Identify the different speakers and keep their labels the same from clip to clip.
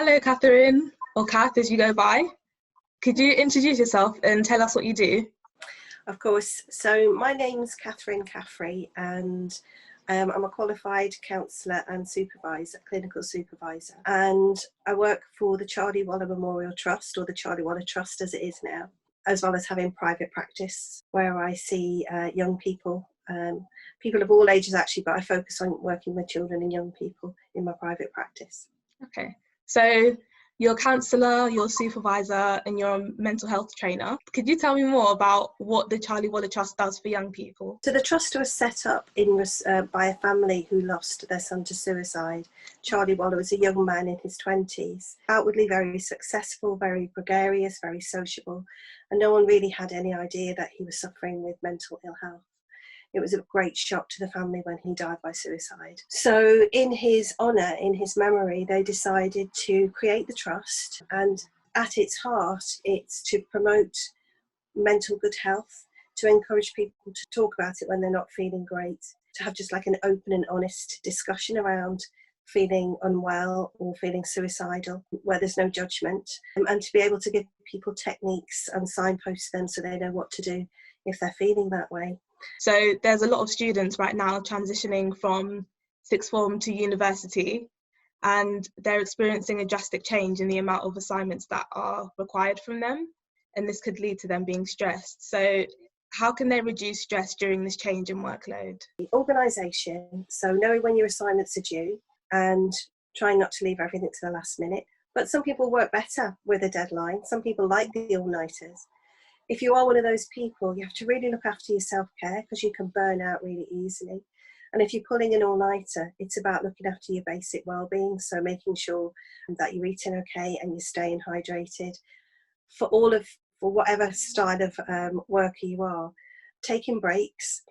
Speaker 1: Hello, Catherine, or Kath as you go by. Could you introduce yourself and tell us what you do?
Speaker 2: Of course. So my name's Kath Caffrey, and I'm a qualified counsellor and supervisor, clinical supervisor. And I work for the Charlie Waller Memorial Trust, or the Charlie Waller Trust as it is now, as well as having private practice where I see young people, people of all ages actually, but I focus on working with children and young people in my private practice.
Speaker 1: Okay, so you're a counsellor, you're a supervisor, and you're a mental health trainer. Could you tell me more about what the Charlie Waller Trust does for young people?
Speaker 2: So the trust was set up by a family who lost their son to suicide. Charlie Waller was a young man in his 20s, outwardly very successful, very gregarious, very sociable, and no one really had any idea that he was suffering with mental ill health. It was a great shock to the family when he died by suicide. So in his honour, in his memory, they decided to create the trust, and at its heart, it's to promote mental good health, to encourage people to talk about it when they're not feeling great, to have just like an open and honest discussion around feeling unwell or feeling suicidal where there's no judgment, and to be able to give people techniques and signpost them so they know what to do if they're feeling that way.
Speaker 1: So there's a lot of students right now transitioning from sixth form to university, and they're experiencing a drastic change in the amount of assignments that are required from them, and this could lead to them being stressed. So how can they reduce stress during this change in workload?
Speaker 2: Organisation, so knowing when your assignments are due and trying not to leave everything to the last minute. But some people work better with a deadline. Some people like the all-nighters. If you are one of those people, you have to really look after your self-care because you can burn out really easily. And if you're pulling an all-nighter, it's about looking after your basic well-being, so making sure that you're eating okay and you're staying hydrated. For whatever style of worker you are, taking breaks.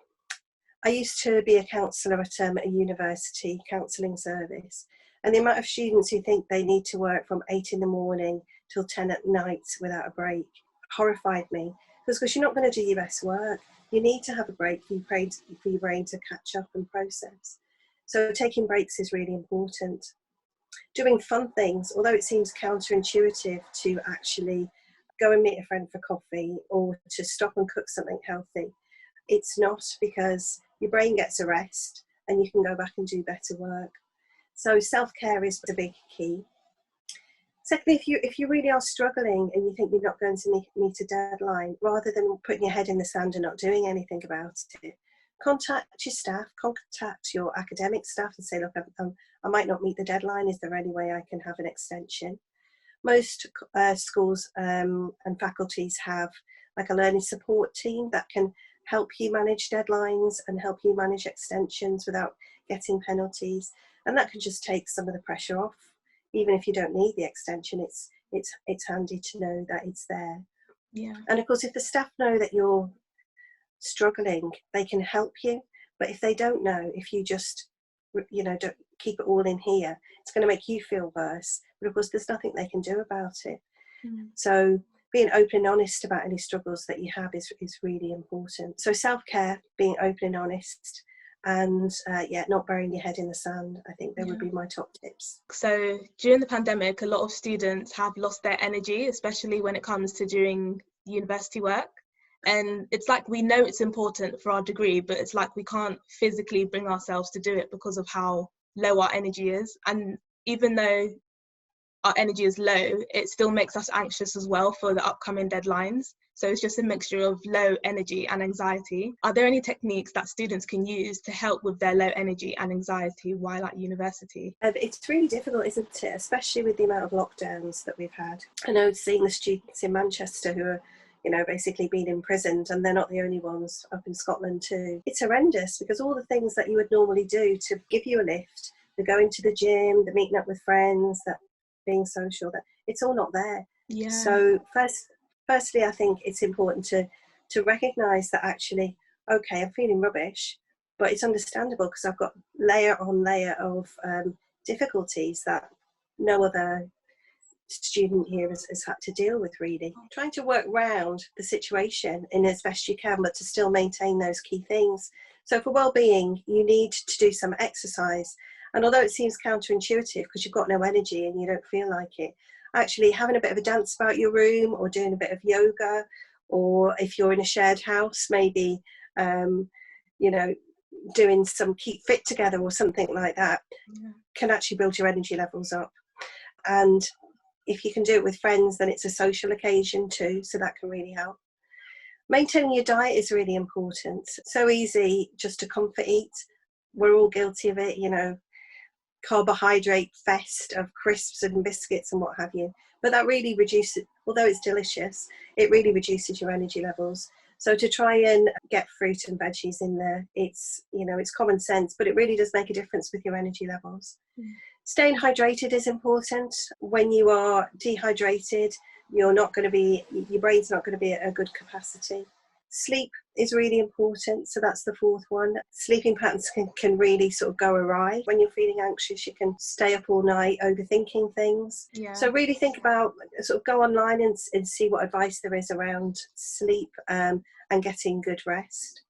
Speaker 2: I used to be a counsellor at a university counselling service, and the amount of students who think they need to work from 8 in the morning till 10 at night without a break horrified me, because you're not going to do your best work. You need to have a break for your brain to catch up and process. So taking breaks is really important. Doing fun things, although it seems counterintuitive to actually go and meet a friend for coffee or to stop and cook something healthy, it's not, because your brain gets a rest and you can go back and do better work. So self-care is the big key. Secondly, if you really are struggling and you think you're not going to meet a deadline, rather than putting your head in the sand and not doing anything about it, contact your staff, contact your academic staff and say, look, I might not meet the deadline. Is there any way I can have an extension? Most schools and faculties have like a learning support team that can help you manage deadlines and help you manage extensions without getting penalties. And that can just take some of the pressure off. Even if you don't need the extension, it's handy to know that it's there.
Speaker 1: Yeah.
Speaker 2: And of course, if the staff know that you're struggling, they can help you. But if they don't know, if you just, don't keep it all in here, it's going to make you feel worse. But of course, there's nothing they can do about it.
Speaker 1: Mm.
Speaker 2: So being open and honest about any struggles that you have is really important. So self-care, being open and honest, and not burying your head in the sand. I think they would be my top tips.
Speaker 1: So during the pandemic, a lot of students have lost their energy, especially when it comes to doing university work. And it's like we know it's important for our degree, but it's like we can't physically bring ourselves to do it because of how low our energy is. And even though our energy is low, it still makes us anxious as well for the upcoming deadlines. So it's just a mixture of low energy and anxiety. Are there any techniques that students can use to help with their low energy and anxiety while at university?
Speaker 2: It's really difficult, isn't it? Especially with the amount of lockdowns that we've had. I know seeing the students in Manchester who are, basically being imprisoned, and they're not the only ones up in Scotland too. It's horrendous, because all the things that you would normally do to give you a lift, the going to the gym, the meeting up with friends, that being social, that it's all not there.
Speaker 1: Yeah.
Speaker 2: So firstly, I think it's important to recognise that actually, okay, I'm feeling rubbish, but it's understandable because I've got layer on layer of difficulties that no other student here has had to deal with, really. Trying to work around the situation in as best you can, but to still maintain those key things. So for well-being, you need to do some exercise, And although it seems counterintuitive because you've got no energy and you don't feel like it, actually having a bit of a dance about your room, or doing a bit of yoga, or if you're in a shared house, maybe, you know, doing some keep fit together or something like that, can actually build your energy levels up. And if you can do it with friends, then it's a social occasion too, so that can really help. Maintaining your diet is really important. So easy just to comfort eat. We're all guilty of it, you know, carbohydrate fest of crisps and biscuits and what have you. But that really reduces, although it's delicious, it really reduces your energy levels. So to try and get fruit and veggies in there, it's, you know, it's common sense, but it really does make a difference with your energy levels. Staying hydrated is important. When you are dehydrated, you're not going to be, your brain's not going to be at a good capacity. Sleep is really important, so that's the fourth one. Sleeping patterns can really sort of go awry. When you're feeling anxious, you can stay up all night overthinking things. So really think about, sort of go online and see what advice there is around sleep and getting good rest.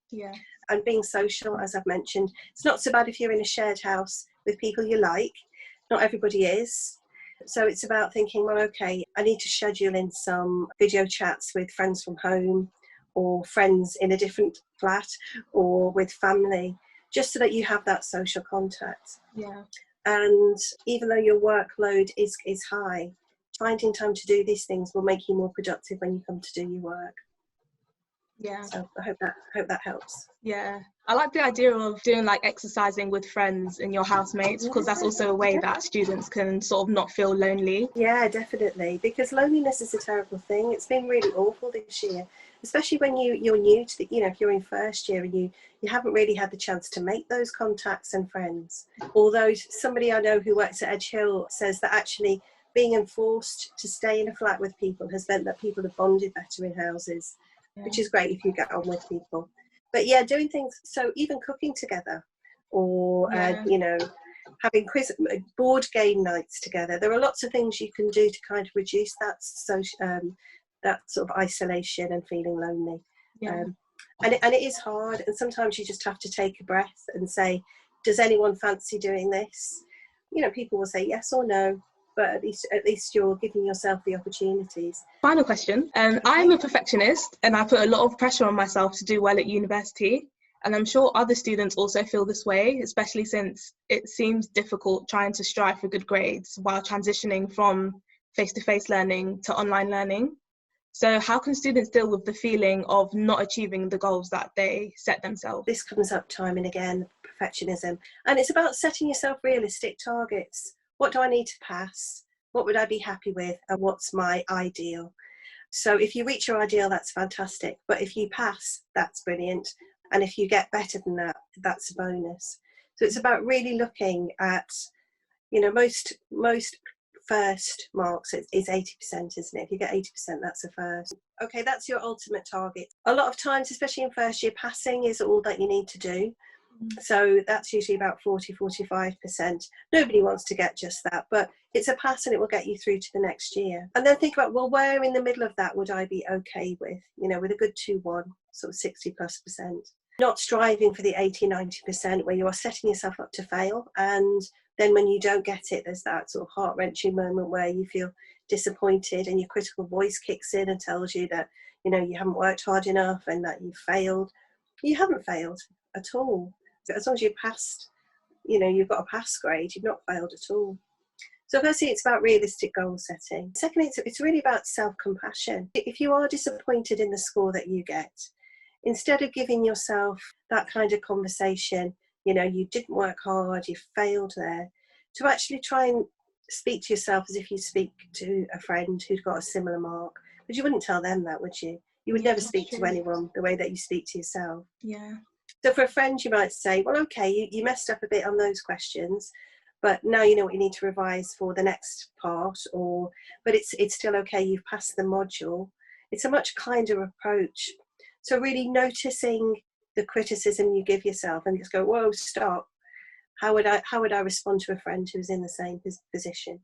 Speaker 2: And being social, as I've mentioned, it's not so bad if you're in a shared house with people you like. Not everybody is. So it's about thinking, well, okay, I need to schedule in some video chats with friends from home, or friends in a different flat, or with family, just so that you have that social contact. And even though your workload is high, finding time to do these things will make you more productive when you come to do your work. So I hope that helps.
Speaker 1: I like the idea of doing like exercising with friends and your housemates, because that's also a way that students can sort of not feel lonely.
Speaker 2: Yeah, definitely, because loneliness is a terrible thing. It's been really awful this year, especially when you're new to the, you know, if you're in first year and you haven't really had the chance to make those contacts and friends. Although somebody I know who works at Edge Hill says that actually being enforced to stay in a flat with people has meant that people have bonded better in houses, which is great if you get on with people. But yeah, doing things, so even cooking together, or you know, having board game nights together. There are lots of things you can do to kind of reduce that that sort of isolation and feeling lonely. And it is hard, and sometimes you just have to take a breath and say, does anyone fancy doing this? You know, people will say yes or no, but at least you're giving yourself the opportunities.
Speaker 1: Final question. I'm a perfectionist, and I put a lot of pressure on myself to do well at university. And I'm sure other students also feel this way, especially since it seems difficult trying to strive for good grades while transitioning from face-to-face learning to online learning. So how can students deal with the feeling of not achieving the goals that they set themselves?
Speaker 2: This comes up time and again, perfectionism. And it's about setting yourself realistic targets. What do I need to pass? What would I be happy with? And what's my ideal? So if you reach your ideal, that's fantastic. But if you pass, that's brilliant. And if you get better than that, that's a bonus. So it's about really looking at, you know, most first marks is 80%, isn't it? If you get 80%, that's a first. Okay, that's your ultimate target. A lot of times, especially in first year, passing is all that you need to do. So that's usually about 40-45%. Nobody wants to get just that, but it's a pass and it will get you through to the next year. And then think about, well, where in the middle of that would I be okay with? You know, with a good 2-1, sort of 60+%. Not striving for the 80-90% where you are setting yourself up to fail, and then when you don't get it, there's that sort of heart-wrenching moment where you feel disappointed and your critical voice kicks in and tells you that, you know, you haven't worked hard enough and that you've failed. You haven't failed at all. As long as you've passed, you know, you've got a pass grade, you've not failed at all. So firstly, it's about realistic goal setting. Secondly, it's really about self-compassion. If you are disappointed in the score that you get, instead of giving yourself that kind of conversation, you know, you didn't work hard, you failed there, to actually try and speak to yourself as if you speak to a friend who's got a similar mark. But you wouldn't tell them that, would you? You would never speak to anyone the way that you speak to yourself. So for a friend, you might say, well, okay, you messed up a bit on those questions, but now you know what you need to revise for the next part, but it's still okay, you've passed the module. It's a much kinder approach. So really noticing the criticism you give yourself and just go, whoa, stop. How would I respond to a friend who's in the same position?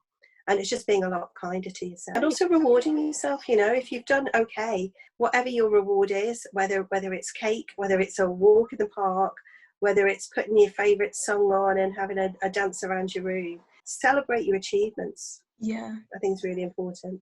Speaker 2: And it's just being a lot kinder to yourself. And also rewarding yourself, you know, if you've done okay, whatever your reward is, whether it's cake, whether it's a walk in the park, whether it's putting your favourite song on and having a dance around your room. Celebrate your achievements.
Speaker 1: Yeah.
Speaker 2: I think it's really important.